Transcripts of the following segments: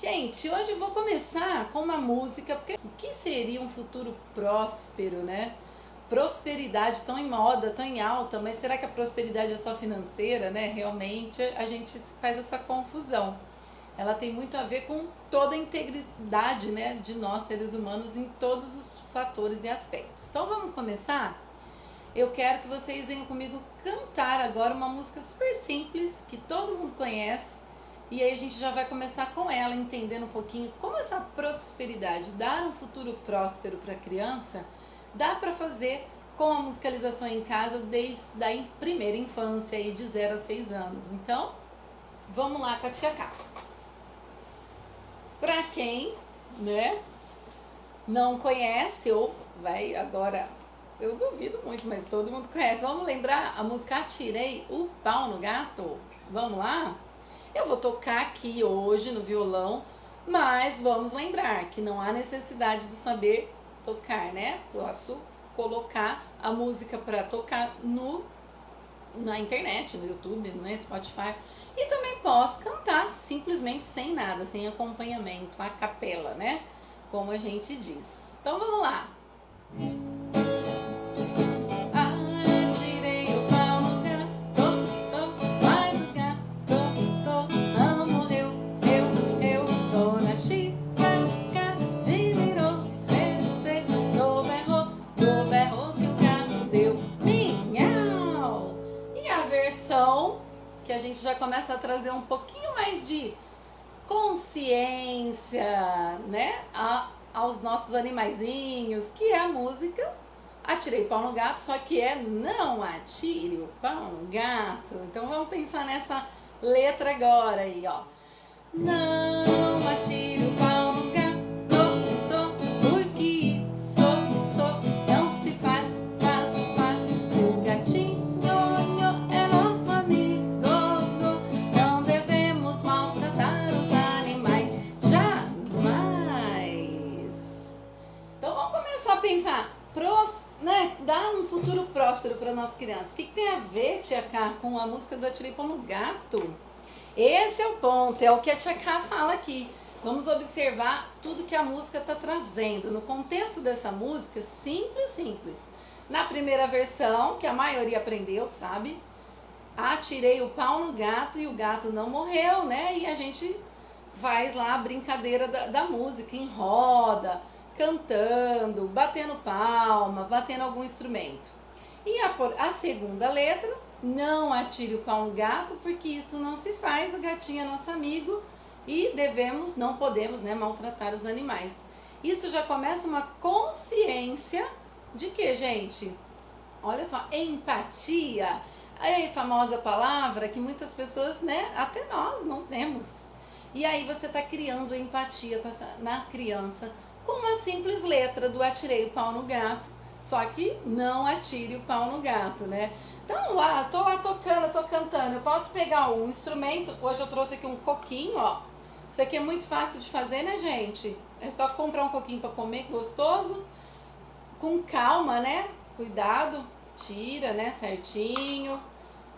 Gente, hoje eu vou começar com uma música, porque o que seria um futuro próspero, né? Prosperidade tão em moda, tão em alta, mas será que a prosperidade é só financeira, né? Realmente a gente faz essa confusão. Ela tem muito a ver com toda a integridade, né, de nós seres humanos em todos os fatores e aspectos. Então vamos começar? Eu quero que vocês venham comigo cantar agora uma música super simples, que todo mundo conhece, e aí a gente já vai começar com ela, entendendo um pouquinho como essa prosperidade, dar um futuro próspero para a criança, dá para fazer com a musicalização em casa desde a primeira infância, aí de 0 a 6 anos. Então, vamos lá com a Tia Cá. Para quem, né, não conhece ou vai agora, eu duvido muito, mas todo mundo conhece. Vamos lembrar a música Atirei o Pau no Gato? Vamos lá? Eu vou tocar aqui hoje no violão, mas vamos lembrar que não há necessidade de saber tocar, né? Posso colocar a música para tocar na internet, no YouTube, no Spotify. E também posso cantar simplesmente sem nada, sem acompanhamento, a capela, né? Como a gente diz. Então vamos lá. Atirei o pau no gato, mas o gato não morreu. Eu tô na xícara de virou, cê, do berro que o gato deu. Minhau! E a versão que a gente já começa a trazer um pouquinho mais de consciência, né, aos nossos animaizinhos, que é a música Atirei o Pau no Gato, só que é não atire o pau no gato. Então vamos pensar nessa letra agora aí, ó. Não atire o pau no gato, porque isso não se faz. O gatinho é nosso amigo, não devemos maltratar os animais jamais. Então vamos começar a pensar, né, dar um futuro próspero para nossa criança. O que tem a ver, Tia Cá, com a música do Atirei o Pau no Gato? Esse é o ponto, é o que a Tia Cá fala aqui. Vamos observar tudo que a música está trazendo. No contexto dessa música, simples. Na primeira versão, que a maioria aprendeu, sabe? Atirei o pau no gato e o gato não morreu, né? E a gente faz lá a brincadeira da música em roda, cantando, batendo palma, batendo algum instrumento. E a segunda letra, não atire o pau no gato, porque isso não se faz, o gatinho é nosso amigo e não podemos, né, maltratar os animais. Isso já começa uma consciência de que, gente? Olha só, empatia, a famosa palavra que muitas pessoas, né, até nós não temos. E aí você está criando empatia na criança, com uma simples letra do Atirei o Pau no Gato, só que não atire o pau no gato, né? Então tô lá tocando, tô cantando, eu posso pegar um instrumento, hoje eu trouxe aqui um coquinho, ó. Isso aqui é muito fácil de fazer, né, gente? É só comprar um coquinho para comer, gostoso, com calma, né? Cuidado, tira, né, certinho,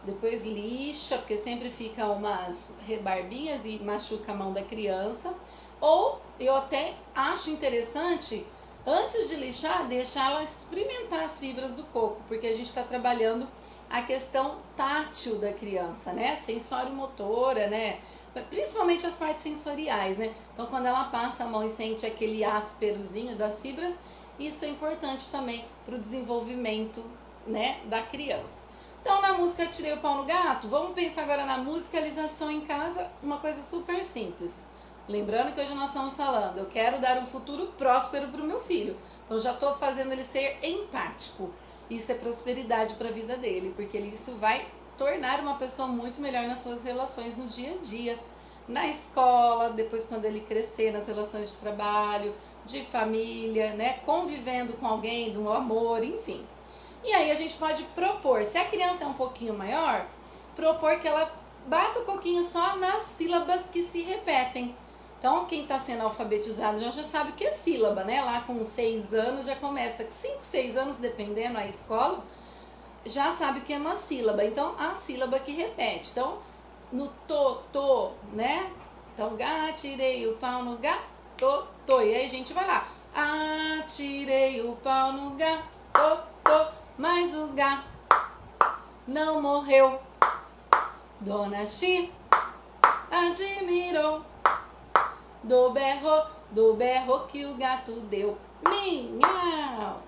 depois lixa, porque sempre fica umas rebarbinhas e machuca a mão da criança. Ou eu até acho interessante, antes de lixar, deixar ela experimentar as fibras do coco, porque a gente está trabalhando a questão tátil da criança, né? Sensório-motora, né? Principalmente as partes sensoriais, né? Então, quando ela passa a mão e sente aquele ásperozinho das fibras, isso é importante também para o desenvolvimento, né, da criança. Então, na música Tirei o Pau no Gato, vamos pensar agora na musicalização em casa, uma coisa super simples. Lembrando que hoje nós estamos falando, eu quero dar um futuro próspero para o meu filho. Então já estou fazendo ele ser empático. Isso é prosperidade para a vida dele, porque isso vai tornar uma pessoa muito melhor nas suas relações no dia a dia. Na escola, depois quando ele crescer, nas relações de trabalho, de família, né? Convivendo com alguém, no amor, enfim. E aí a gente pode propor, se a criança é um pouquinho maior, propor que ela bata o coquinho só nas sílabas que se repetem. Então, quem está sendo alfabetizado já sabe o que é sílaba, né? Lá com 6 anos já começa, 5, 6 anos, dependendo da escola, já sabe o que é uma sílaba. Então, a sílaba que repete. Então, no to, né? Então, atirei o pau no gato, tô. E aí a gente vai lá. Atirei o pau no gato, tô. Mas o gato não morreu. Dona Xi admirou. Do berro que o gato deu. Minhau.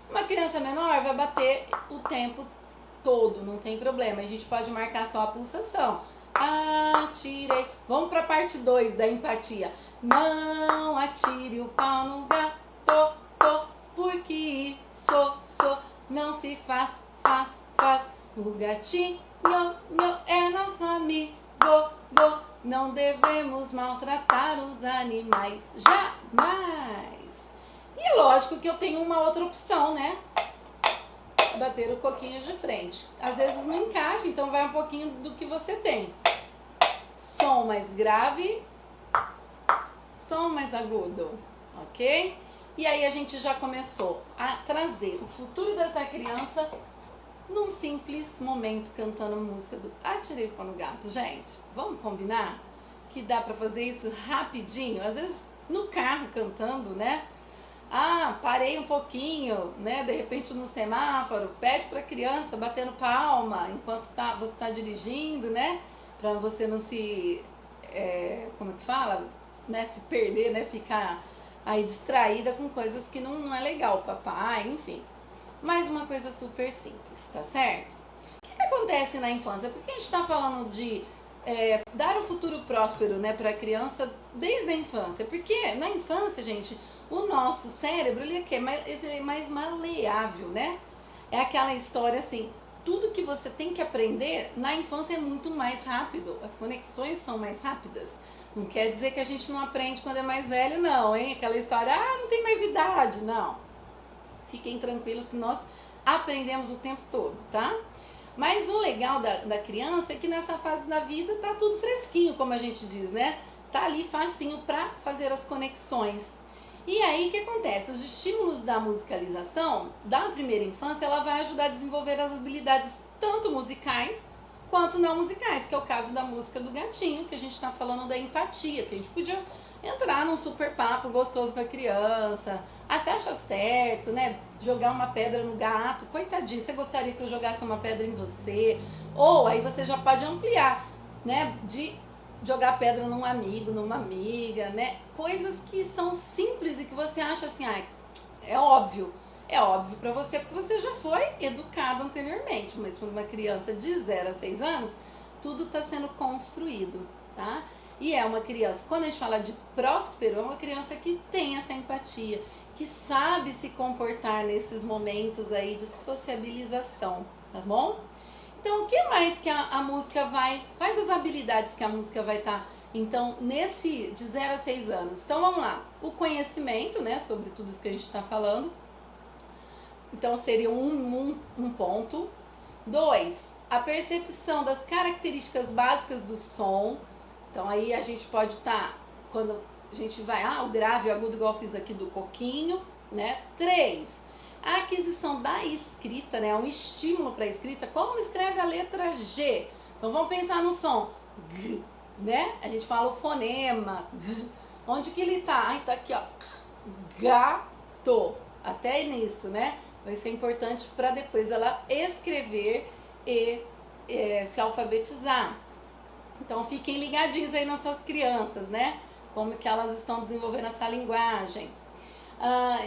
Uma criança menor vai bater o tempo todo, não tem problema. A gente pode marcar só a pulsação. Atirei. Vamos para a parte 2 da empatia. Não atire o pau no gato, porque isso não se faz. O gatinho é nosso amigo, não devemos maltratar os animais, jamais. E lógico que eu tenho uma outra opção, né? Bater o coquinho de frente. Às vezes não encaixa, então vai um pouquinho do que você tem. Som mais grave, som mais agudo, ok? E aí a gente já começou a trazer o futuro dessa criança num simples momento cantando música do Atirei o Pau no Gato. Gente, vamos combinar que dá pra fazer isso rapidinho? Às vezes no carro cantando, né? Parei um pouquinho, né? De repente no semáforo, pede pra criança batendo palma enquanto você tá dirigindo, né? Pra você não se, como é que fala? Né? Se perder, né? Ficar aí distraída com coisas que não é legal, papai, enfim. Mais uma coisa super simples, tá certo? O que acontece na infância? Por que a gente está falando de dar um futuro próspero, né, para a criança desde a infância? Porque na infância, gente, o nosso cérebro ele é mais maleável, né? É aquela história assim, tudo que você tem que aprender na infância é muito mais rápido, as conexões são mais rápidas. Não quer dizer que a gente não aprende quando é mais velho, não, hein? Aquela história, não tem mais idade, não. Fiquem tranquilos que nós aprendemos o tempo todo, tá? Mas o legal da criança é que nessa fase da vida tá tudo fresquinho, como a gente diz, né? Tá ali facinho para fazer as conexões. E aí o que acontece? Os estímulos da musicalização da primeira infância, ela vai ajudar a desenvolver as habilidades tanto musicais quanto não musicais, que é o caso da música do gatinho, que a gente tá falando da empatia, que a gente podia entrar num super papo gostoso com a criança. Você acha certo, né? Jogar uma pedra no gato. Coitadinho, você gostaria que eu jogasse uma pedra em você? Ou aí você já pode ampliar, né? De jogar pedra num amigo, numa amiga, né? Coisas que são simples e que você acha assim, é óbvio. É óbvio pra você porque você já foi educado anteriormente. Mas quando uma criança de 0 a 6 anos, tudo está sendo construído, tá? E é uma criança, quando a gente fala de próspero, é uma criança que tem essa empatia, que sabe se comportar nesses momentos aí de sociabilização, tá bom? Então, o que mais que a música vai, quais as habilidades que a música vai estar, então, nesse de 0 a 6 anos? Então, vamos lá, o conhecimento, né, sobre tudo isso que a gente está falando, então seria um ponto. 2, a percepção das características básicas do som. Então aí a gente pode estar, quando a gente vai, o grave, o agudo, igual eu fiz aqui do coquinho, né? 3, a aquisição da escrita, né? Um estímulo para a escrita. Como escreve a letra G? Então vamos pensar no som G, né? A gente fala o fonema. Onde que ele tá? Tá aqui, ó. Gato. Até nisso, né? Vai ser importante para depois ela escrever e se alfabetizar. Então fiquem ligadinhos aí nas suas crianças, né? Como que elas estão desenvolvendo essa linguagem.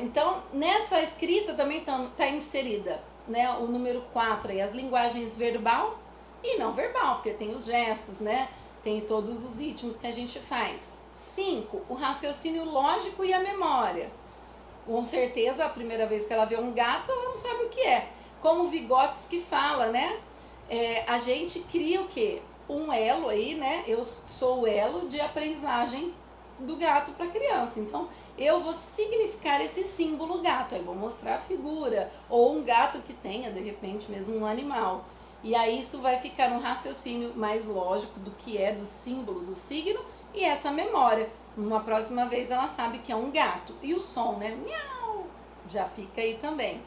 Então nessa escrita também está inserida, né, o número 4 aí, as linguagens verbal e não verbal, porque tem os gestos, né? Tem todos os ritmos que a gente faz. 5, o raciocínio lógico e a memória. Com certeza a primeira vez que ela vê um gato, ela não sabe o que é. Como o Vygotsky fala, né? A gente cria o quê? Um elo aí, né? Eu sou o elo de aprendizagem do gato para a criança. Então, eu vou significar esse símbolo gato. Aí vou mostrar a figura. Ou um gato que tenha, de repente, mesmo um animal. E aí isso vai ficar no raciocínio mais lógico do que é, do símbolo, do signo. E essa memória. Uma próxima vez ela sabe que é um gato. E o som, né? Miau! Já fica aí também.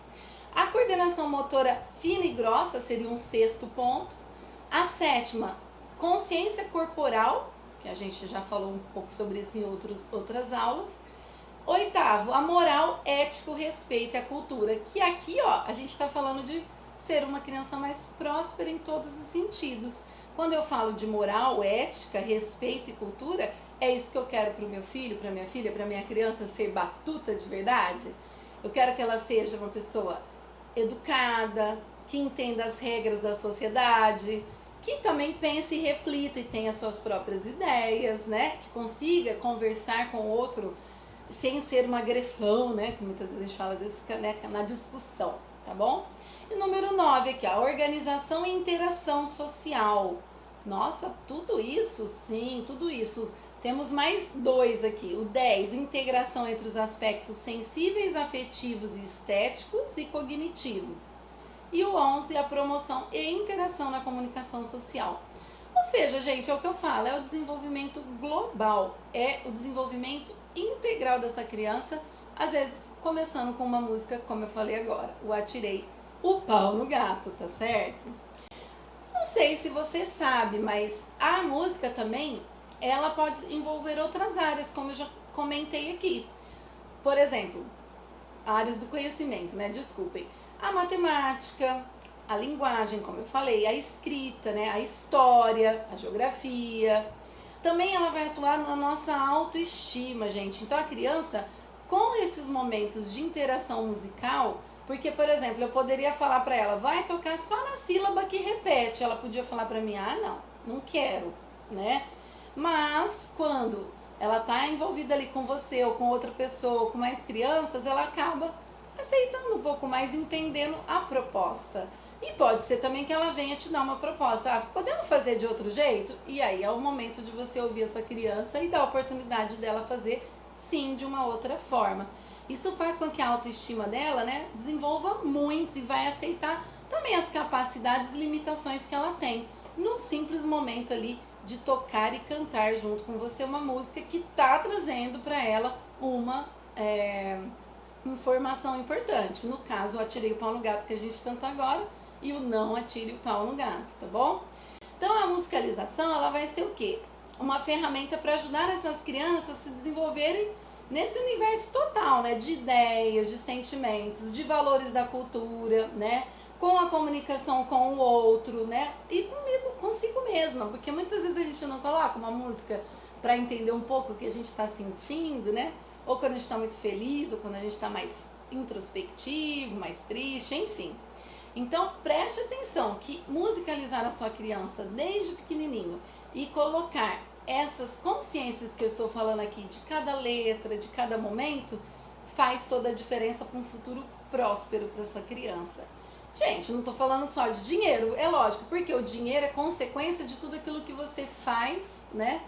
A coordenação motora fina e grossa seria um 6º ponto. A 7ª, consciência corporal, que a gente já falou um pouco sobre isso em outras aulas. Oitavo, a moral, ética, o respeito e a cultura, que aqui, ó, a gente está falando de ser uma criança mais próspera em todos os sentidos. Quando eu falo de moral, ética, respeito e cultura, é isso que eu quero para o meu filho, para minha filha, para minha criança ser batuta de verdade. Eu quero que ela seja uma pessoa educada, que entenda as regras da sociedade, que também pense e reflita e tenha suas próprias ideias, né? Que consiga conversar com o outro sem ser uma agressão, né? Que muitas vezes a gente fala, às vezes fica, né, na discussão, tá bom? E número 9 aqui, a organização e interação social. Nossa, tudo isso, sim, tudo isso. Temos mais 2 aqui. O 10, integração entre os aspectos sensíveis, afetivos e estéticos e cognitivos. E o 11, a promoção e interação na comunicação social. Ou seja, gente, é o que eu falo, é o desenvolvimento global, é o desenvolvimento integral dessa criança, às vezes começando com uma música, como eu falei agora, o Atirei o Pau no Gato, tá certo? Não sei se você sabe, mas a música também, ela pode envolver outras áreas, como eu já comentei aqui. Por exemplo, áreas do conhecimento, né? Desculpem. A matemática, a linguagem, como eu falei, a escrita, né? A história, a geografia. Também ela vai atuar na nossa autoestima, gente. Então a criança, com esses momentos de interação musical, porque, por exemplo, eu poderia falar para ela, vai tocar só na sílaba que repete. Ela podia falar para mim, ah, não quero, né? Mas quando ela está envolvida ali com você ou com outra pessoa, ou com mais crianças, ela acaba aceitando um pouco mais, entendendo a proposta. E pode ser também que ela venha te dar uma proposta. Ah, podemos fazer de outro jeito? E aí é o momento de você ouvir a sua criança e dar a oportunidade dela fazer, sim, de uma outra forma. Isso faz com que a autoestima dela, né, desenvolva muito e vai aceitar também as capacidades e limitações que ela tem. Num simples momento ali de tocar e cantar junto com você uma música que está trazendo para ela uma informação importante. No caso, o Atirei o Pau no Gato que a gente canta agora e o Não Atire o Pau no Gato, tá bom? Então a musicalização, ela vai ser o quê? Uma ferramenta para ajudar essas crianças a se desenvolverem nesse universo total, né? De ideias, de sentimentos, de valores da cultura, né? Com a comunicação com o outro, né? E consigo mesma, porque muitas vezes a gente não coloca uma música para entender um pouco o que a gente está sentindo, né? Ou quando a gente está muito feliz, ou quando a gente está mais introspectivo, mais triste, enfim. Então preste atenção que musicalizar a sua criança desde pequenininho e colocar essas consciências que eu estou falando aqui de cada letra, de cada momento, faz toda a diferença para um futuro próspero para essa criança. Gente, não estou falando só de dinheiro, é lógico, porque o dinheiro é consequência de tudo aquilo que você faz, né,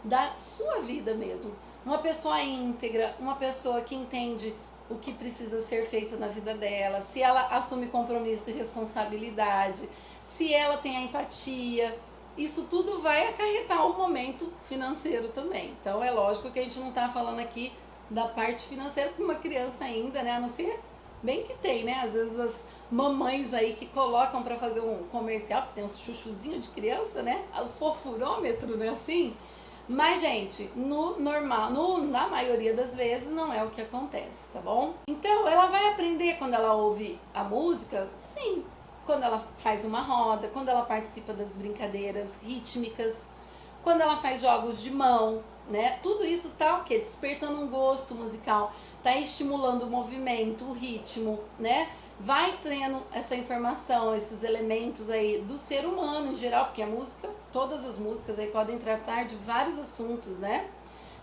da sua vida mesmo. Uma pessoa íntegra, uma pessoa que entende o que precisa ser feito na vida dela, se ela assume compromisso e responsabilidade, se ela tem a empatia, isso tudo vai acarretar o momento financeiro também. Então é lógico que a gente não está falando aqui da parte financeira para uma criança ainda, né, a não ser bem que tem, né, às vezes as mamães aí que colocam para fazer um comercial, que tem uns chuchuzinhos de criança, né, o fofurômetro, né, assim. Mas, gente, na maioria das vezes não é o que acontece, tá bom? Então, ela vai aprender quando ela ouve a música? Sim. Quando ela faz uma roda, quando ela participa das brincadeiras rítmicas, quando ela faz jogos de mão, né? Tudo isso tá o quê? Despertando um gosto musical, tá estimulando o movimento, o ritmo, né? Vai tendo essa informação, esses elementos aí do ser humano em geral, porque a música, todas as músicas aí podem tratar de vários assuntos, né?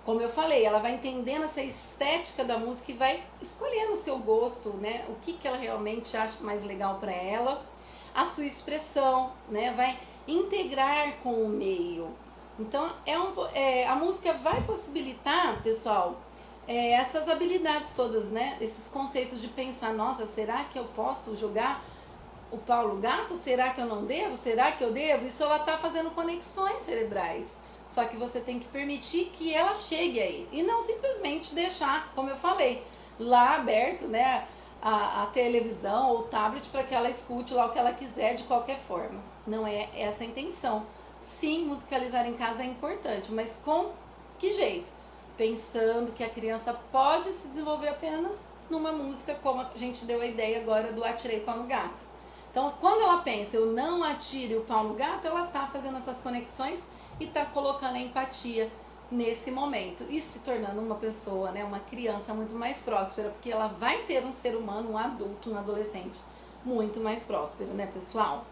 Como eu falei, ela vai entendendo essa estética da música e vai escolhendo o seu gosto, né? O que ela realmente acha mais legal para ela, a sua expressão, né? Vai integrar com o meio. Então, a música vai possibilitar, pessoal, essas habilidades todas, né? Esses conceitos de pensar, nossa, será que eu posso jogar o pau no gato? Será que eu não devo? Será que eu devo? Isso ela tá fazendo conexões cerebrais. Só que você tem que permitir que ela chegue aí. E não simplesmente deixar, como eu falei, lá aberto, né? A televisão ou o tablet para que ela escute lá o que ela quiser de qualquer forma. Não é essa a intenção. sim, musicalizar em casa é importante, mas com que jeito? Pensando que a criança pode se desenvolver apenas numa música, como a gente deu a ideia agora do Atirei Pau no Gato. Então, quando ela pensa, eu não atire o pau no gato, ela está fazendo essas conexões e está colocando a empatia nesse momento e se tornando uma pessoa, né, uma criança muito mais próspera, porque ela vai ser um ser humano, um adulto, um adolescente muito mais próspero, né, pessoal?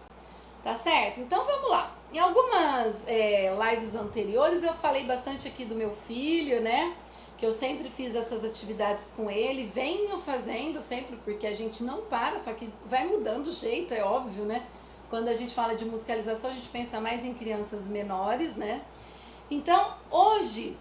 Tá certo? Então vamos lá. Em algumas lives anteriores eu falei bastante aqui do meu filho, né? Que eu sempre fiz essas atividades com ele, venho fazendo sempre, porque a gente não para, só que vai mudando o jeito, é óbvio, né? Quando a gente fala de musicalização, a gente pensa mais em crianças menores, né? Então, hoje,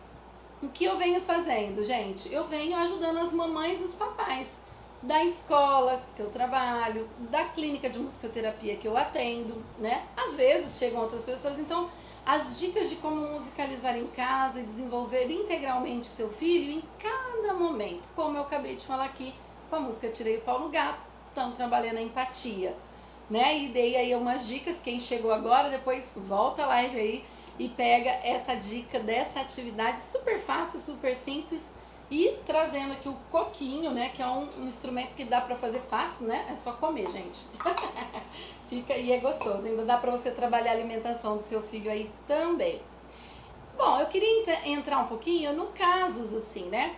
o que eu venho fazendo, gente? Eu venho ajudando as mamães e os papais da escola que eu trabalho, da clínica de musicoterapia que eu atendo, né? Às vezes chegam outras pessoas, então as dicas de como musicalizar em casa e desenvolver integralmente seu filho em cada momento, como eu acabei de falar aqui com a música Tirei o Pau no Gato, estamos trabalhando a empatia, né? E dei aí umas dicas, quem chegou agora, depois volta a live aí e pega essa dica dessa atividade super fácil, super simples, e trazendo aqui o coquinho, né, que é um instrumento que dá pra fazer fácil, né, é só comer, gente. Fica e é gostoso, ainda dá pra você trabalhar a alimentação do seu filho aí também. Bom, eu queria entrar um pouquinho no casos assim, né.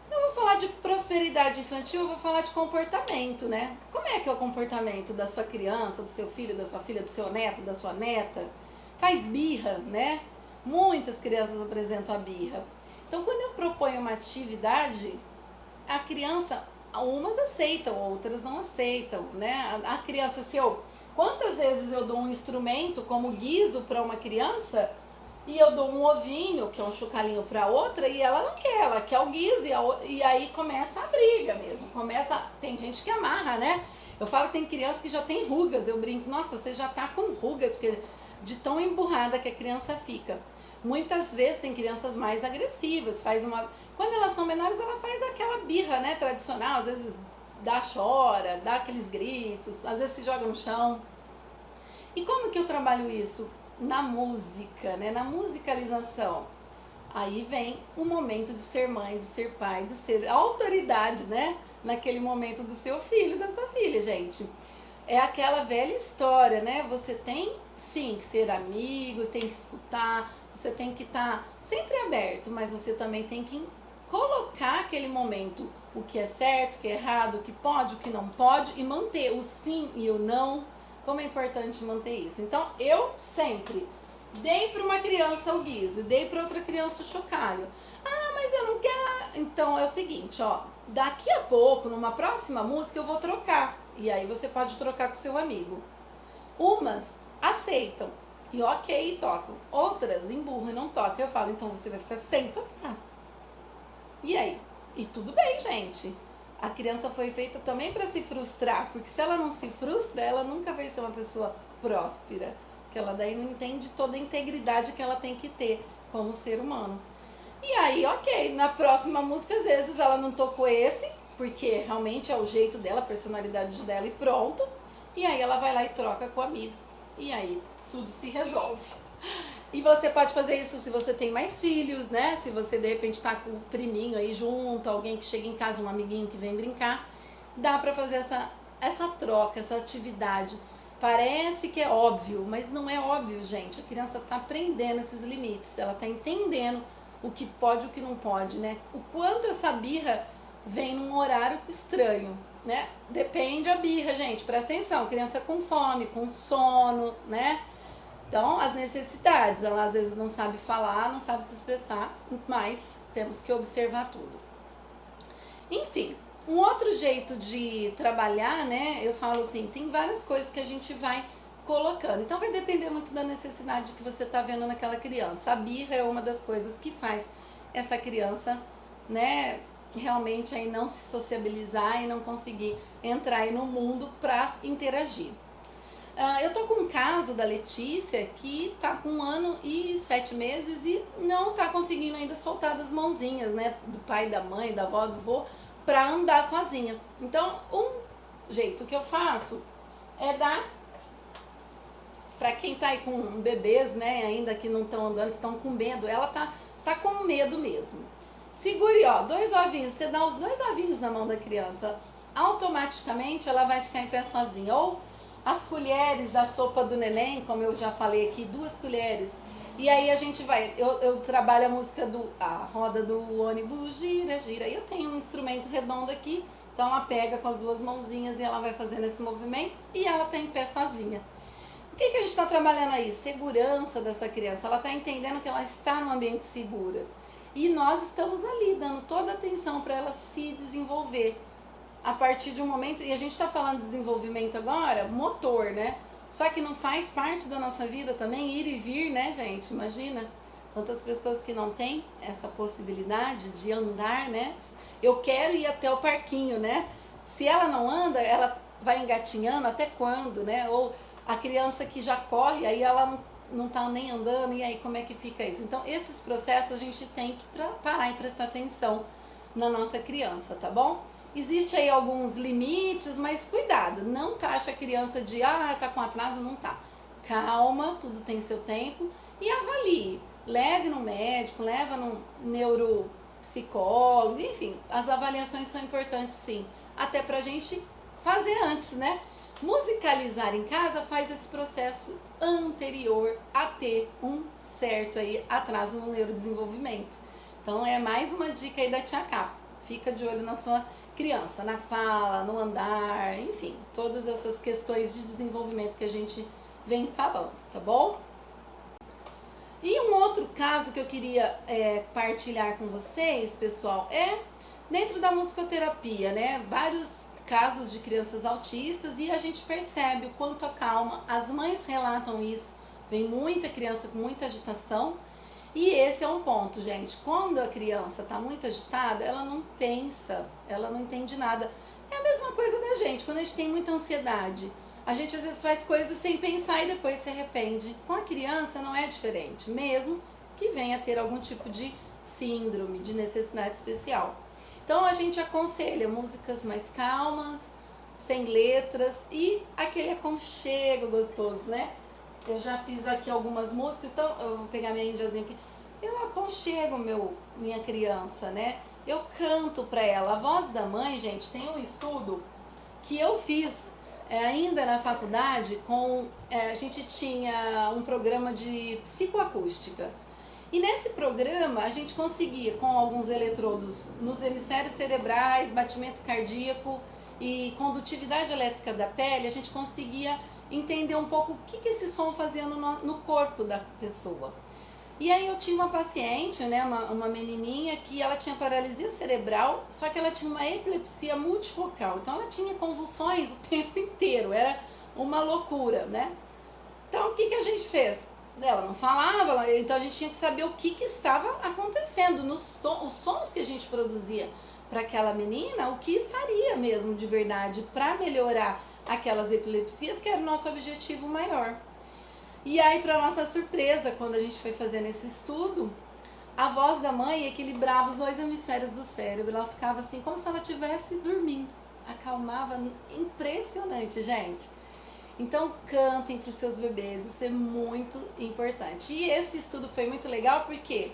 Eu vou falar de prosperidade infantil, eu vou falar de comportamento, né. Como é que é o comportamento da sua criança, do seu filho, da sua filha, do seu neto, da sua neta? Faz birra, né? Muitas crianças apresentam a birra. Então, quando eu proponho uma atividade, a criança, umas aceitam, outras não aceitam, né? A criança, quantas vezes eu dou um instrumento como guiso para uma criança e eu dou um ovinho, que é um chocalhinho, para outra, e ela não quer, ela quer o guiso, e aí começa a briga mesmo. Tem gente que amarra, né? Eu falo que tem criança que já tem rugas, eu brinco, nossa, você já tá com rugas, porque de tão emburrada que a criança fica. Muitas vezes tem crianças mais agressivas, quando elas são menores, ela faz aquela birra, né, tradicional, às vezes chora, dá aqueles gritos, às vezes se joga no chão. E como que eu trabalho isso? Na música, né, na musicalização. Aí vem o momento de ser mãe, de ser pai, de ser autoridade, né, naquele momento do seu filho, da sua filha, gente. É aquela velha história, né, você tem sim que ser amigos, tem que escutar, você tem que estar sempre aberto, mas você também tem que colocar aquele momento, o que é certo, o que é errado, o que pode, o que não pode, e manter o sim e o não. Como é importante manter isso. Então, eu sempre dei para uma criança o guiso, dei para outra criança o chocalho. Ah, mas eu não quero... Então, é o seguinte, ó, daqui a pouco, numa próxima música, eu vou trocar. E aí você pode trocar com seu amigo. Umas aceitam e ok, tocam. Outras emburram e não tocam. Eu falo, então você vai ficar sem tocar. E aí? E tudo bem, gente. A criança foi feita também para se frustrar, porque se ela não se frustra, ela nunca vai ser uma pessoa próspera, porque ela daí não entende toda a integridade que ela tem que ter como ser humano. E aí, ok, na próxima música, às vezes ela não tocou esse, porque realmente é o jeito dela, a personalidade dela e pronto. E aí ela vai lá e troca com o amigo. E aí tudo se resolve. E você pode fazer isso se você tem mais filhos, né? Se você de repente tá com o priminho aí junto, alguém que chega em casa, um amiguinho que vem brincar. Dá pra fazer essa troca, essa atividade. Parece que é óbvio, mas não é óbvio, gente. A criança tá aprendendo esses limites, ela tá entendendo o que pode e o que não pode, né? O quanto essa birra vem num horário estranho, né? Depende a birra, gente, presta atenção, criança com fome, com sono, né? Então, as necessidades, ela às vezes não sabe falar, não sabe se expressar, mas temos que observar tudo. Enfim, um outro jeito de trabalhar, né? Eu falo assim, tem várias coisas que a gente vai colocando. Então, vai depender muito da necessidade que você está vendo naquela criança. A birra é uma das coisas que faz essa criança, né, realmente aí não se sociabilizar e não conseguir entrar aí no mundo para interagir. Eu tô com um caso da Letícia que tá com 1 ano e 7 meses e não tá conseguindo ainda soltar das mãozinhas, né, do pai, da mãe, da avó, do vô, pra andar sozinha. Então, um jeito que eu faço é dar para quem tá aí com bebês, né, ainda que não estão andando, que estão com medo, ela tá com medo mesmo. Segure, ó, 2 ovinhos, você dá os 2 ovinhos na mão da criança, automaticamente ela vai ficar em pé sozinha. Ou as colheres da sopa do neném, como eu já falei aqui, 2 colheres. E aí a gente vai, eu trabalho a música a roda do ônibus gira, gira. E eu tenho um instrumento redondo aqui, então ela pega com as 2 mãozinhas e ela vai fazendo esse movimento e ela tá em pé sozinha. O que a gente está trabalhando aí? Segurança dessa criança. Ela está entendendo que ela está num ambiente seguro. E nós estamos ali, dando toda a atenção para ela se desenvolver. A partir de um momento, e a gente está falando de desenvolvimento agora, motor, né? Só que não faz parte da nossa vida também ir e vir, né, gente? Imagina, tantas pessoas que não têm essa possibilidade de andar, né? Eu quero ir até o parquinho, né? Se ela não anda, ela vai engatinhando até quando, né? Ou a criança que já corre, aí ela não tá nem andando, e aí como é que fica isso? Então, esses processos a gente tem que parar e prestar atenção na nossa criança, tá bom? Existe aí alguns limites, mas cuidado, não taxa a criança de, tá com atraso, não tá. Calma, tudo tem seu tempo e avalie. Leve no médico, leva no neuropsicólogo, enfim, as avaliações são importantes sim, até pra gente fazer antes, né? Musicalizar em casa faz esse processo anterior a ter um certo aí atraso no neurodesenvolvimento. Então é mais uma dica aí da Tia Capa. Fica de olho na sua criança, na fala, no andar, enfim, todas essas questões de desenvolvimento que a gente vem falando, tá bom? E um outro caso que eu queria partilhar com vocês, pessoal, é dentro da musicoterapia, né? Vários casos de crianças autistas e a gente percebe o quanto acalma. As mães relatam isso, vem muita criança com muita agitação e esse é um ponto, gente. Quando a criança está muito agitada, ela não pensa, ela não entende nada. É a mesma coisa da gente, quando a gente tem muita ansiedade. A gente às vezes faz coisas sem pensar e depois se arrepende. Com a criança não é diferente, mesmo que venha a ter algum tipo de síndrome, de necessidade especial. Então a gente aconselha músicas mais calmas, sem letras e aquele aconchego gostoso, né? Eu já fiz aqui algumas músicas, então eu vou pegar minha índiazinha aqui. Eu aconchego minha criança, né? Eu canto pra ela. A voz da mãe, gente, tem um estudo que eu fiz ainda na faculdade a gente tinha um programa de psicoacústica. E nesse programa a gente conseguia, com alguns eletrodos nos hemisférios cerebrais, batimento cardíaco e condutividade elétrica da pele, a gente conseguia entender um pouco o que esse som fazia no corpo da pessoa. E aí eu tinha uma paciente, né, uma menininha que ela tinha paralisia cerebral, só que ela tinha uma epilepsia multifocal, então ela tinha convulsões o tempo inteiro, era uma loucura, né? Então o que a gente fez? Ela não falava, então a gente tinha que saber o que estava acontecendo, os sons que a gente produzia para aquela menina, o que faria mesmo de verdade para melhorar aquelas epilepsias, que era o nosso objetivo maior. E aí, para nossa surpresa, quando a gente foi fazendo esse estudo, a voz da mãe equilibrava os 2 hemisférios do cérebro, ela ficava assim, como se ela estivesse dormindo, acalmava, impressionante, gente. Então cantem para os seus bebês, isso é muito importante. E esse estudo foi muito legal porque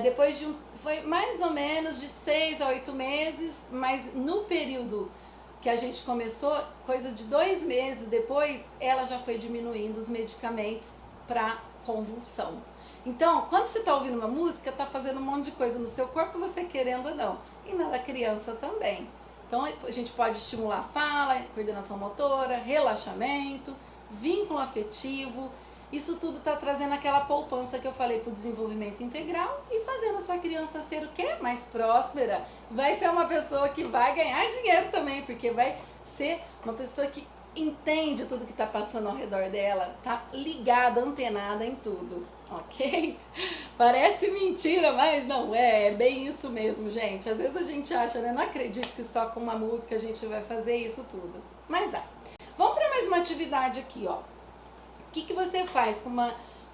depois foi mais ou menos de 6 a 8 meses, mas no período que a gente começou, coisa de 2 meses depois, ela já foi diminuindo os medicamentos para convulsão. Então, quando você está ouvindo uma música, está fazendo um monte de coisa no seu corpo, você querendo ou não, e na da criança também. Então a gente pode estimular a fala, coordenação motora, relaxamento, vínculo afetivo. Isso tudo está trazendo aquela poupança que eu falei para o desenvolvimento integral e fazendo a sua criança ser o quê? Mais próspera. Vai ser uma pessoa que vai ganhar dinheiro também, porque vai ser uma pessoa que entende tudo que está passando ao redor dela, tá ligada, antenada em tudo, ok? Parece mentira, mas não é bem isso mesmo, gente. Às vezes a gente acha, né? Não acredito que só com uma música a gente vai fazer isso tudo. Mas vamos para mais uma atividade aqui, ó. O que você faz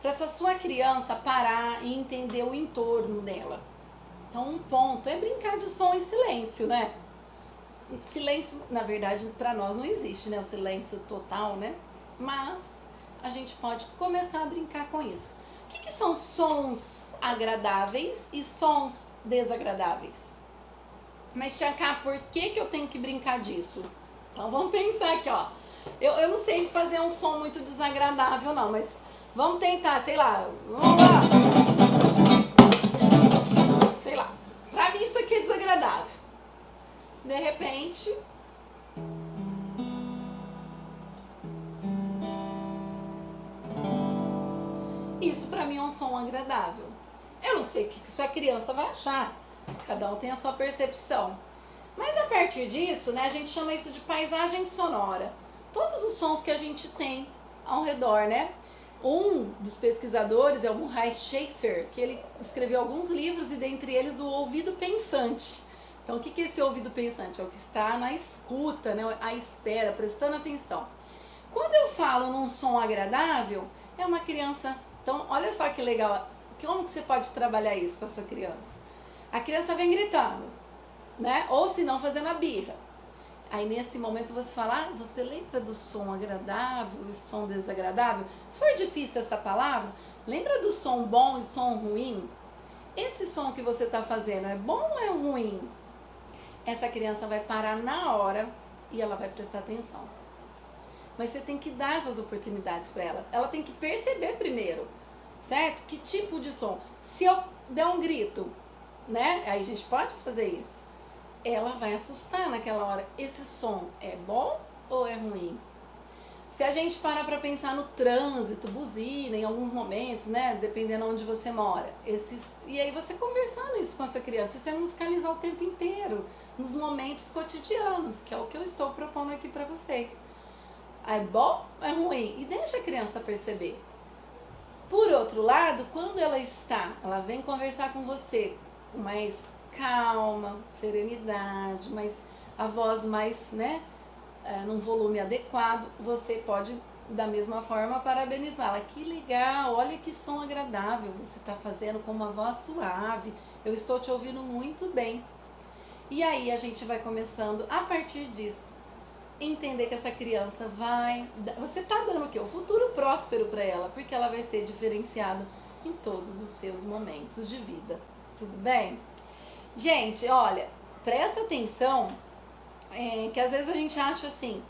para essa sua criança parar e entender o entorno dela? Então, um ponto é brincar de som em silêncio, né? Silêncio, na verdade, para nós não existe, né? O silêncio total, né? Mas a gente pode começar a brincar com isso. O que são sons agradáveis e sons desagradáveis? Mas, tia Cá, por que eu tenho que brincar disso? Então vamos pensar aqui, ó. Eu não sei fazer um som muito desagradável não, mas vamos tentar, sei lá. Vamos lá. Sei lá. Pra mim isso aqui é desagradável. De repente... Isso pra mim é um som agradável. Eu não sei o que sua criança vai achar. Cada um tem a sua percepção. Mas a partir disso, né, a gente chama isso de paisagem sonora. Todos os sons que a gente tem ao redor, né? Um dos pesquisadores é o Murray Schafer, que ele escreveu alguns livros e dentre eles o ouvido pensante. Então o que é esse ouvido pensante? É o que está na escuta, né, à espera, prestando atenção. Quando eu falo num som agradável, é uma criança... Então olha só que legal, como que você pode trabalhar isso com a sua criança? A criança vem gritando, né? Ou se não fazendo a birra. Aí nesse momento você fala, você lembra do som agradável e som desagradável? Se for difícil essa palavra, lembra do som bom e som ruim? Esse som que você está fazendo é bom ou é ruim? Essa criança vai parar na hora e ela vai prestar atenção. Mas você tem que dar essas oportunidades para ela. Ela tem que perceber primeiro, certo? Que tipo de som? Se eu der um grito, né? Aí a gente pode fazer isso. Ela vai assustar naquela hora. Esse som é bom ou é ruim? Se a gente parar para pensar no trânsito, buzina em alguns momentos, né? Dependendo onde você mora. E aí você conversando isso com a sua criança, isso é musicalizar o tempo inteiro, nos momentos cotidianos, que é o que eu estou propondo aqui para vocês. É bom ou é ruim? E deixa a criança perceber. Por outro lado, quando ela vem conversar com você com mais calma, serenidade, mas a voz mais, né, num volume adequado, você pode da mesma forma parabenizá-la. Que legal, olha que som agradável você está fazendo com uma voz suave, eu estou te ouvindo muito bem. E aí a gente vai começando a partir disso, entender que essa criança você está dando o quê? O futuro próspero para ela, porque ela vai ser diferenciada em todos os seus momentos de vida. Tudo bem? Gente, olha, presta atenção, que às vezes a gente acha assim,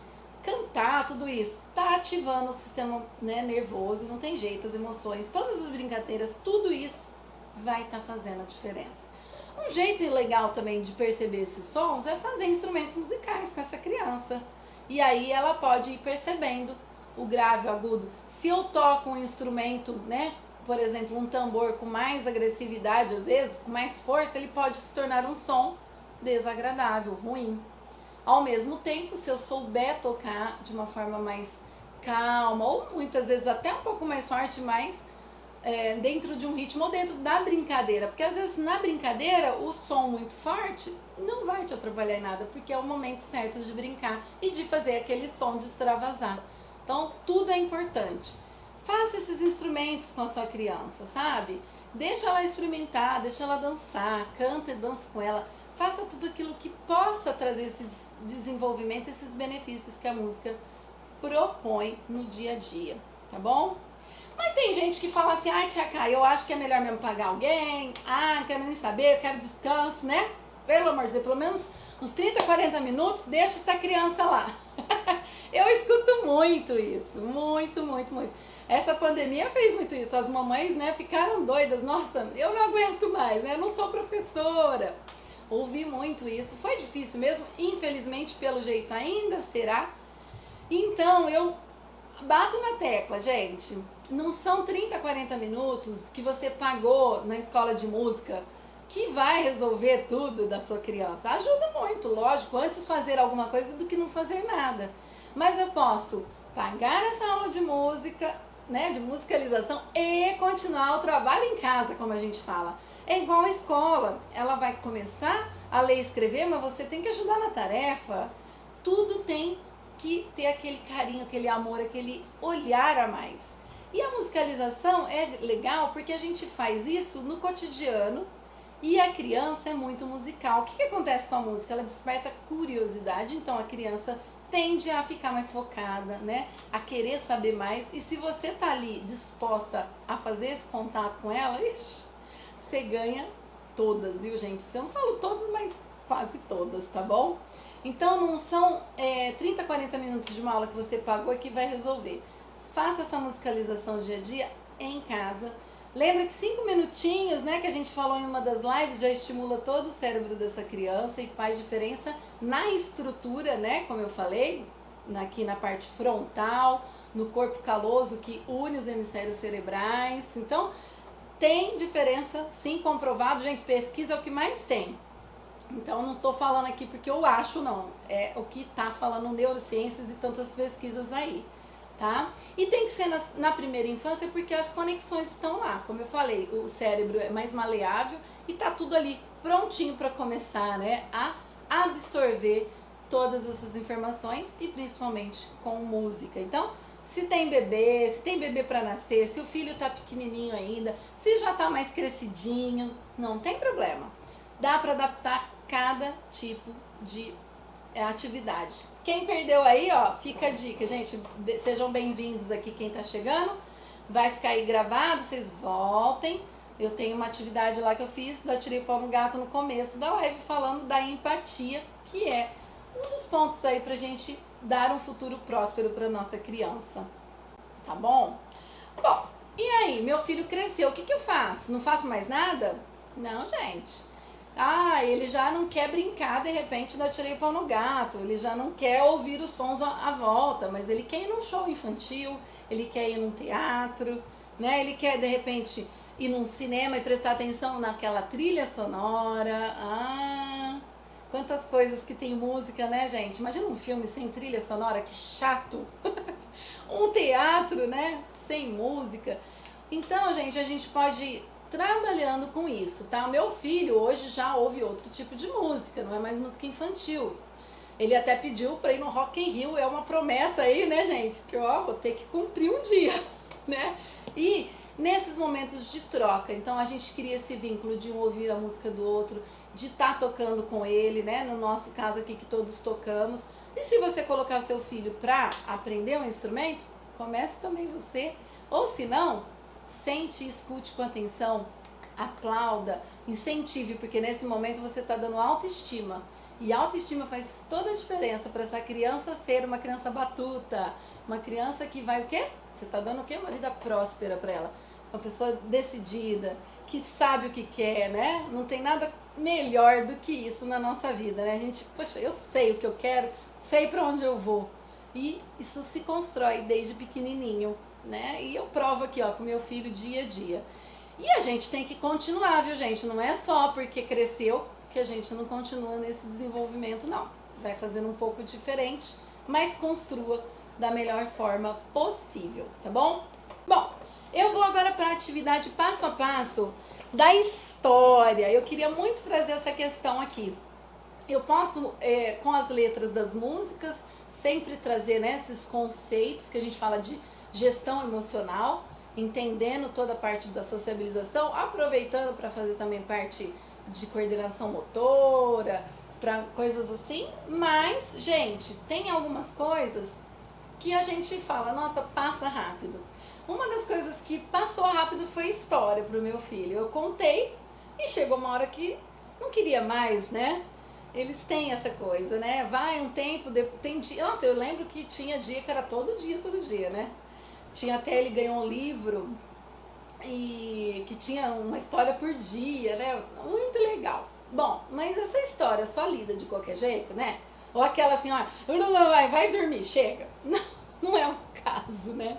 cantar, tudo isso, tá ativando o sistema, né, nervoso, não tem jeito, as emoções, todas as brincadeiras, tudo isso vai estar fazendo a diferença. Um jeito legal também de perceber esses sons é fazer instrumentos musicais com essa criança. E aí ela pode ir percebendo o grave, o agudo. Se eu toco um instrumento, né, por exemplo, um tambor com mais agressividade, às vezes, com mais força, ele pode se tornar um som desagradável, ruim. Ao mesmo tempo, se eu souber tocar de uma forma mais calma, ou muitas vezes até um pouco mais forte, mas dentro de um ritmo ou dentro da brincadeira, porque às vezes na brincadeira o som muito forte não vai te atrapalhar em nada, porque é o momento certo de brincar e de fazer aquele som de extravasar. Então tudo é importante. Faça esses instrumentos com a sua criança, sabe? Deixa ela experimentar, deixa ela dançar, canta e dança com ela. Faça tudo aquilo que possa trazer esse desenvolvimento, esses benefícios que a música propõe no dia a dia, tá bom? Mas tem gente que fala assim, ai tia Cá, eu acho que é melhor mesmo pagar alguém, não quero nem saber, eu quero descanso, né? Pelo amor de Deus, pelo menos uns 30, 40 minutos, deixa essa criança lá. Eu escuto muito isso, muito. Essa pandemia fez muito isso, as mamães, né, ficaram doidas, nossa, eu não aguento mais, né, eu não sou professora. Ouvi muito isso, foi difícil mesmo, infelizmente pelo jeito ainda será. Então eu bato na tecla, gente, não são 30, 40 minutos que você pagou na escola de música que vai resolver tudo da sua criança. Ajuda muito, lógico, antes fazer alguma coisa do que não fazer nada. Mas eu posso pagar essa aula de música, né, de musicalização e continuar o trabalho em casa, como a gente fala. É igual a escola, ela vai começar a ler e escrever, mas você tem que ajudar na tarefa. Tudo tem que ter aquele carinho, aquele amor, aquele olhar a mais. E a musicalização é legal porque a gente faz isso no cotidiano e a criança é muito musical. O que acontece com a música? Ela desperta curiosidade, então a criança tende a ficar mais focada, né? A querer saber mais. E se você tá ali disposta a fazer esse contato com ela, ixi, você ganha todas, viu, gente? Eu não falo todas, mas quase todas, tá bom? Então não são 30, 40 minutos de uma aula que você pagou e que vai resolver. Faça essa musicalização dia a dia em casa. Lembra que 5 minutinhos, né, que a gente falou em uma das lives, já estimula todo o cérebro dessa criança e faz diferença na estrutura, né, como eu falei, aqui na parte frontal, no corpo caloso que une os hemisférios cerebrais. Então, tem diferença, sim, comprovado, gente, pesquisa é o que mais tem. Então, não estou falando aqui porque eu acho, não. É o que está falando neurociências e tantas pesquisas aí. Tá? E tem que ser na primeira infância porque as conexões estão lá. Como eu falei, o cérebro é mais maleável e tá tudo ali prontinho para começar, né, a absorver todas essas informações e principalmente com música. Então, se tem bebê para nascer, se o filho tá pequenininho ainda, se já tá mais crescidinho, não tem problema. Dá para adaptar cada tipo de atividade. Quem perdeu aí, ó, fica a dica, gente, sejam bem-vindos aqui quem tá chegando, vai ficar aí gravado, vocês voltem, eu tenho uma atividade lá que eu fiz, eu tirei pau no gato no começo da live, falando da empatia, que é um dos pontos aí pra gente dar um futuro próspero pra nossa criança, tá bom? Bom, e aí, meu filho cresceu, o que eu faço? Não faço mais nada? Não, gente. Ele já não quer brincar, de repente, eu tirei pau no gato, ele já não quer ouvir os sons à volta, mas ele quer ir num show infantil, ele quer ir num teatro, né? Ele quer, de repente, ir num cinema e prestar atenção naquela trilha sonora. Quantas coisas que tem música, né, gente? Imagina um filme sem trilha sonora, que chato! Um teatro, né, sem música. Então, gente, a gente pode trabalhando com isso, tá? O meu filho hoje já ouve outro tipo de música, não é mais música infantil. Ele até pediu para ir no Rock in Rio, é uma promessa aí, né, gente? Que vou ter que cumprir um dia, né? E nesses momentos de troca, então a gente cria esse vínculo de um ouvir a música do outro, de estar tocando com ele, né? No nosso caso aqui que todos tocamos. E se você colocar seu filho para aprender um instrumento, comece também você. Ou se não, sente e escute com atenção, aplauda, incentive, porque nesse momento você está dando autoestima. E autoestima faz toda a diferença para essa criança ser uma criança batuta, uma criança que vai o quê? Você está dando o quê? Uma vida próspera para ela. Uma pessoa decidida, que sabe o que quer, né? Não tem nada melhor do que isso na nossa vida, né? A gente, poxa, eu sei o que eu quero, sei para onde eu vou. E isso se constrói desde pequenininho, né? E eu provo aqui, ó, com meu filho dia a dia. E a gente tem que continuar, viu, gente? Não é só porque cresceu que a gente não continua nesse desenvolvimento, não. Vai fazendo um pouco diferente, mas construa da melhor forma possível, tá bom? Bom, eu vou agora para a atividade passo a passo da história. Eu queria muito trazer essa questão aqui. Eu posso, com as letras das músicas, sempre trazer, né, esses conceitos que a gente fala de gestão emocional, entendendo toda a parte da sociabilização, aproveitando para fazer também parte de coordenação motora, para coisas assim. Mas, gente, tem algumas coisas que a gente fala, nossa, passa rápido. Uma das coisas que passou rápido foi história pro meu filho. Eu contei e chegou uma hora que não queria mais, né? Eles têm essa coisa, né? Vai um tempo, tem dia... Nossa, eu lembro que tinha dia que era todo dia, né? Tinha até, ele ganhou um livro e que tinha uma história por dia, né? Muito legal. Bom, mas essa história só lida de qualquer jeito, né? Ou aquela assim, ó, vai dormir, chega. Não é o caso, né?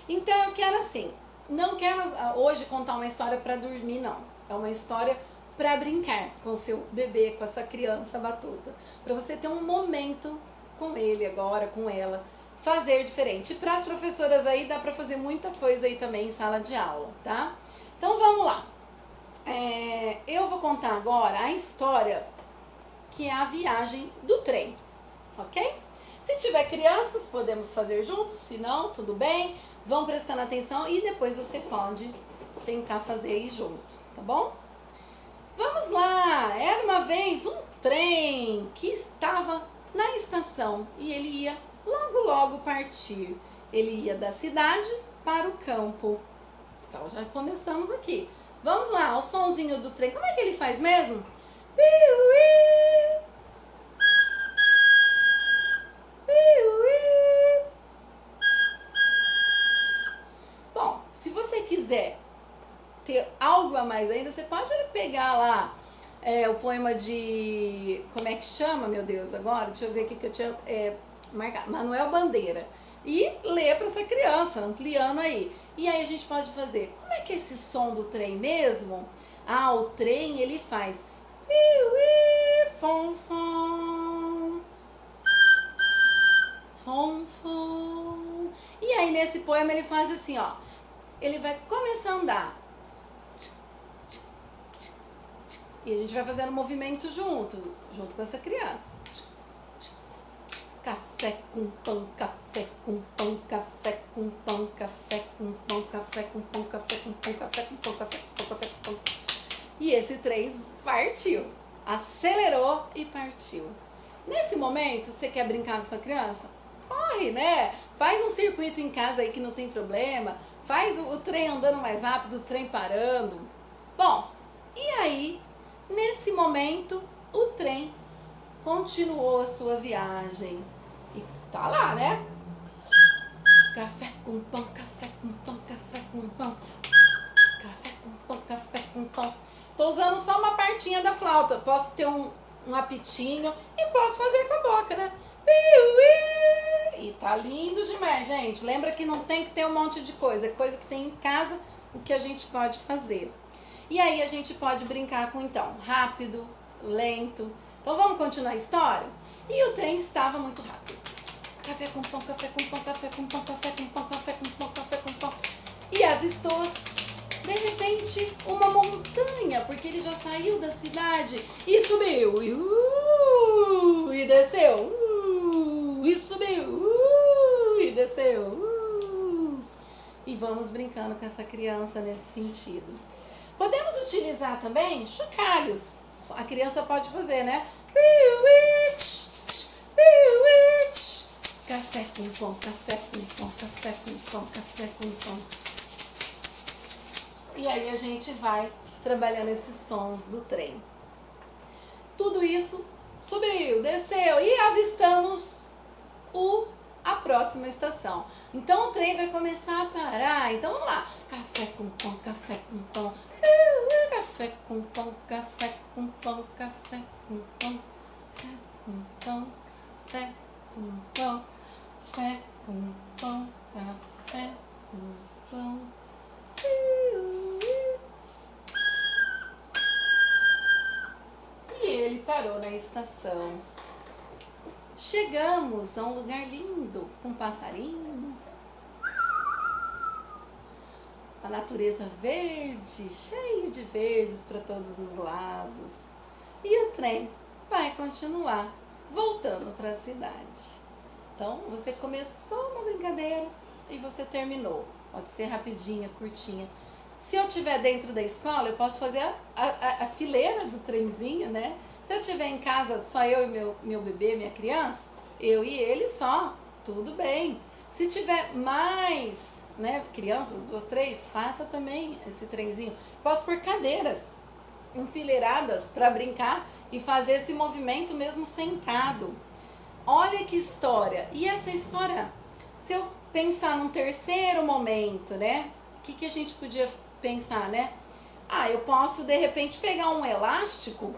Então eu quero assim, não quero hoje contar uma história para dormir, não. É uma história para brincar com o seu bebê, com essa criança batuta. Para você ter um momento com ele agora, com ela. Fazer diferente. Para as professoras aí dá para fazer muita coisa aí também em sala de aula, tá? Então vamos lá. Eu vou contar agora a história que é a viagem do trem, ok? Se tiver crianças, podemos fazer juntos, se não, tudo bem. Vão prestando atenção e depois você pode tentar fazer aí junto, tá bom? Vamos lá! Era uma vez um trem que estava na estação e ele ia logo logo partir. Ele ia da cidade para o campo. Então já começamos aqui. Vamos lá, o sonzinho do trem. Como é que ele faz mesmo? Bom, se você quiser ter algo a mais ainda, você pode pegar lá o poema de... Como é que chama, meu Deus, agora? Deixa eu ver aqui que eu tinha marcado. Manuel Bandeira. E ler para essa criança, ampliando aí. E aí a gente pode fazer, como é que é esse som do trem mesmo? Ah, o trem ele faz fom, fom, fom, fom. E aí nesse poema ele faz assim, ó. Ele vai começar a andar. E a gente vai fazendo movimento junto com essa criança. Café com pão, café com pão, café com pão, café com pão, café com pão, café com pão, café com pão, café com pão, café com pão. E esse trem partiu, acelerou e partiu. Nesse momento, você quer brincar com essa criança? Corre, né? Faz um circuito em casa aí que não tem problema. Faz o trem andando mais rápido, o trem parando. Bom, e aí, nesse momento, o trem continuou a sua viagem. E tá lá, né? Café com pão, café com pão, café com pão. Café com pão, café com pão. Tô usando só uma partinha da flauta. Posso ter um apitinho e posso fazer com a boca, né? E tá lindo demais, gente. Lembra que não tem que ter um monte de coisa. É coisa que tem em casa, o que a gente pode fazer. E aí a gente pode brincar com, então, rápido, lento. Então vamos continuar a história? E o trem estava muito rápido. Café com pão, café com pão, café com pão, café com pão, café com pão, café com pão. E avistou, de repente, uma montanha, porque ele já saiu da cidade e subiu. E desceu. E subiu. E desceu. E vamos brincando com essa criança nesse sentido. Podemos utilizar também chocalhos. A criança pode fazer, né? Café com pão, café com pão, café com pão, café com pão. E aí a gente vai trabalhando esses sons do trem. Tudo isso subiu, desceu e avistamos a próxima estação. Então o trem vai começar a parar. Então vamos lá. Café com pão, café com pão. Café com pão, café com pão, café com pão. Café com pão, café com pão. Café com pão, café com pão. E ele parou na estação. Chegamos a um lugar lindo, com passarinhos, a natureza verde, cheio de verdes para todos os lados. E o trem vai continuar voltando para a cidade. Então, você começou uma brincadeira e você terminou. Pode ser rapidinha, curtinha. Se eu estiver dentro da escola, eu posso fazer a fileira do trenzinho, né? Se eu estiver em casa, só eu e meu bebê, minha criança, eu e ele só, tudo bem. Se tiver mais, né, crianças, 2, 3, faça também esse trenzinho. Posso pôr cadeiras enfileiradas para brincar e fazer esse movimento mesmo sentado. Olha que história! E essa história, se eu pensar num terceiro momento, né? O que a gente podia pensar, né? Ah, eu posso de repente pegar um elástico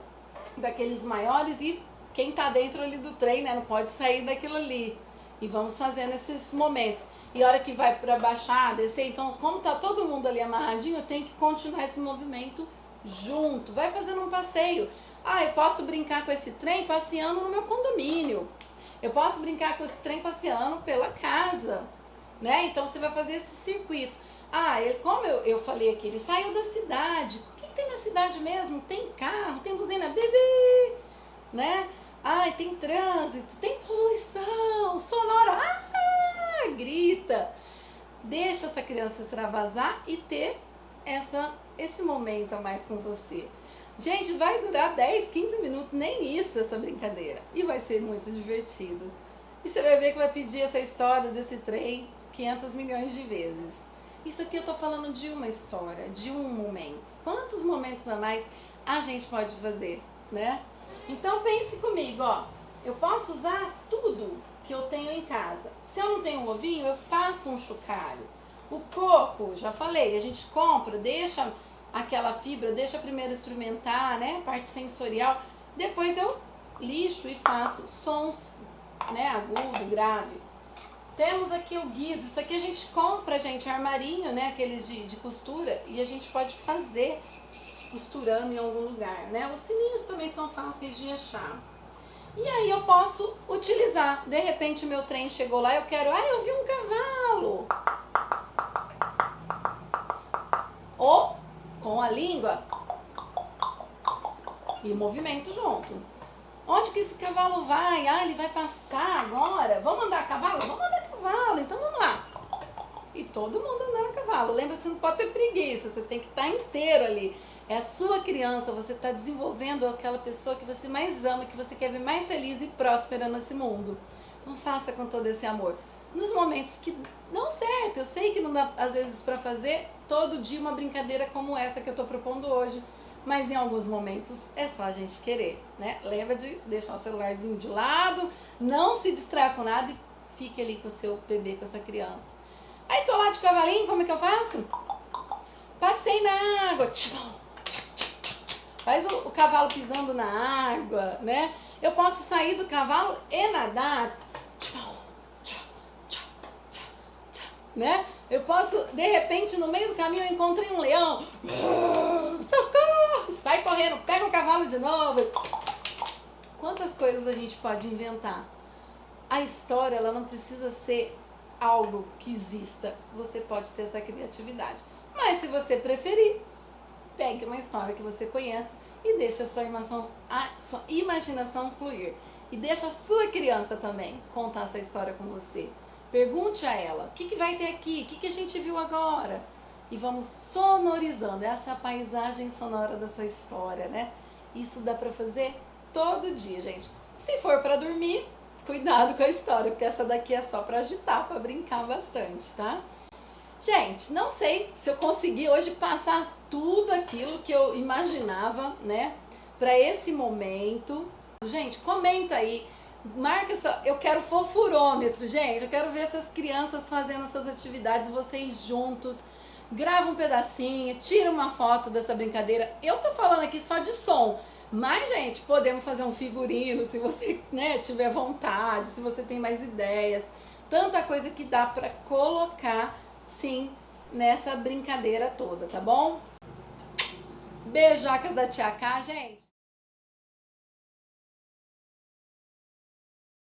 daqueles maiores e quem tá dentro ali do trem, né? Não pode sair daquilo ali. E vamos fazendo esses momentos. E a hora que vai para baixar, descer, então como tá todo mundo ali amarradinho, eu tenho que continuar esse movimento junto. Vai fazendo um passeio. Ah, eu posso brincar com esse trem passeando no meu condomínio. Eu posso brincar com esse trem passeando pela casa, né? Então você vai fazer esse circuito. Ah, como eu falei aqui, ele saiu da cidade. O que tem na cidade mesmo? Tem carro, tem buzina, bebê, né? Ai, tem trânsito, tem poluição sonora. Ah, grita. Deixa essa criança extravasar e ter esse momento a mais com você. Gente, vai durar 10, 15 minutos, nem isso essa brincadeira. E vai ser muito divertido. E você vai ver que vai pedir essa história desse trem 500 milhões de vezes. Isso aqui eu tô falando de uma história, de um momento. Quantos momentos a mais a gente pode fazer, né? Então pense comigo, ó. Eu posso usar tudo que eu tenho em casa. Se eu não tenho um ovinho, eu faço um chocalho. O coco, já falei, a gente compra, deixa aquela fibra, deixa primeiro experimentar, né? Parte sensorial. Depois eu lixo e faço sons, né? Agudo, grave. Temos aqui o guiso. Isso aqui a gente compra, gente, armarinho, né? Aqueles de costura. E a gente pode fazer costurando em algum lugar, né? Os sininhos também são fáceis de achar. E aí eu posso utilizar. De repente o meu trem chegou lá, eu quero... Ah, eu vi um cavalo! Ou com a língua e movimento junto. Onde que esse cavalo vai? Ah, ele vai passar agora. Vamos andar a cavalo? Vamos andar a cavalo, então vamos lá. E todo mundo andando a cavalo. Lembra que você não pode ter preguiça, você tem que estar inteiro ali. É a sua criança, você está desenvolvendo aquela pessoa que você mais ama, que você quer ver mais feliz e próspera nesse mundo. Então faça com todo esse amor. Nos momentos que dão certo, eu sei que não dá às vezes para fazer todo dia uma brincadeira como essa que eu estou propondo hoje, mas em alguns momentos é só a gente querer, né? Lembra de deixar o celularzinho de lado, não se distraia com nada e fique ali com o seu bebê, com essa criança. Aí tô lá de cavalinho, como é que eu faço? Passei na água, faz o cavalo pisando na água, né? Eu posso sair do cavalo e nadar, né? Eu posso, de repente, no meio do caminho eu encontrei um leão, socorro, sai correndo, pega o cavalo de novo. Quantas coisas a gente pode inventar? A história, ela não precisa ser algo que exista, você pode ter essa criatividade. Mas se você preferir, pegue uma história que você conhece e deixe a sua imaginação fluir. E deixa a sua criança também contar essa história com você. Pergunte a ela, o que vai ter aqui? O que a gente viu agora? E vamos sonorizando essa paisagem sonora da sua história, né? Isso dá pra fazer todo dia, gente. Se for pra dormir, cuidado com a história, porque essa daqui é só pra agitar, pra brincar bastante, tá? Gente, não sei se eu consegui hoje passar tudo aquilo que eu imaginava, né, para esse momento. Gente, comenta aí, marca essa, eu quero fofurômetro, gente, eu quero ver essas crianças fazendo essas atividades, vocês juntos, grava um pedacinho, tira uma foto dessa brincadeira. Eu tô falando aqui só de som, mas, gente, podemos fazer um figurino, se você, né, tiver vontade, se você tem mais ideias, tanta coisa que dá para colocar, sim, nessa brincadeira toda, tá bom? Beijocas da Tia Cá, gente!